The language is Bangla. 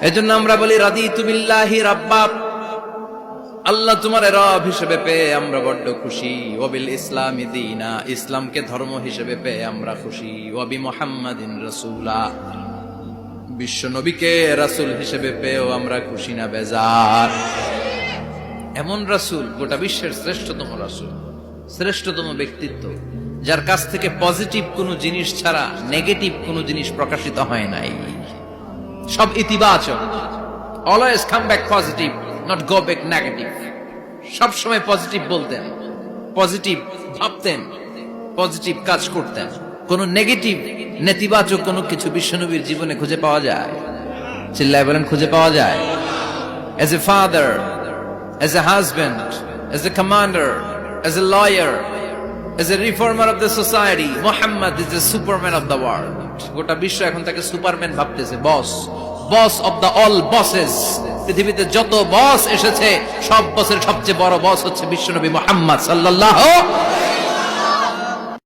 এজন্য আমরা বলি রাদিতু বিল্লাহি রাব্বা, আল্লাহ তোমার রব হিসেবে পেয়ে আমরা বড্ড খুশি। ওয়াবিল ইসলামি দীনা, ইসলামকে ধর্ম হিসেবে পেয়ে আমরা খুশি। ওয়াবি মুহাম্মাদিন রাসূলা, বিশ্ব নবীকে রাসূল হিসেবে পেয়েও আমরা খুশি না বেজার। এমন রাসূল, গোটা বিশ্বের শ্রেষ্ঠতম রাসূল, শ্রেষ্ঠতম ব্যক্তিত্ব, যার কাছ থেকে পজিটিভ কোনো জিনিস ছাড়া নেগেটিভ কোনো জিনিস প্রকাশিত হয় নাই, সব ইতিবাচক। Always come back positive, not go back negative. সব সময় পজিটিভ বলতেন, পজিটিভ ভাবতেন, পজিটিভ কাজ করতেন। কোন নেগেটিভ নেতিবাচক কোনো কিছু বিশ্বনবীর জীবনে খুঁজে পাওয়া যায়? চিল্লায় বলেন, খুঁজে পাওয়া যায়? As a father, as a husband, as a commander, as a lawyer, as a reformer of the society, Muhammad is the superman of the world. গোটা বিশ্ব এখন তাকে সুপারম্যান ভাবতেছে, boss, boss of the all bosses. পৃথিবীতে যত বস এসেছে সব বসের সবচেয়ে বড় বস হচ্ছে বিশ্বনবী মুহাম্মদ সাল্লাল্লাহু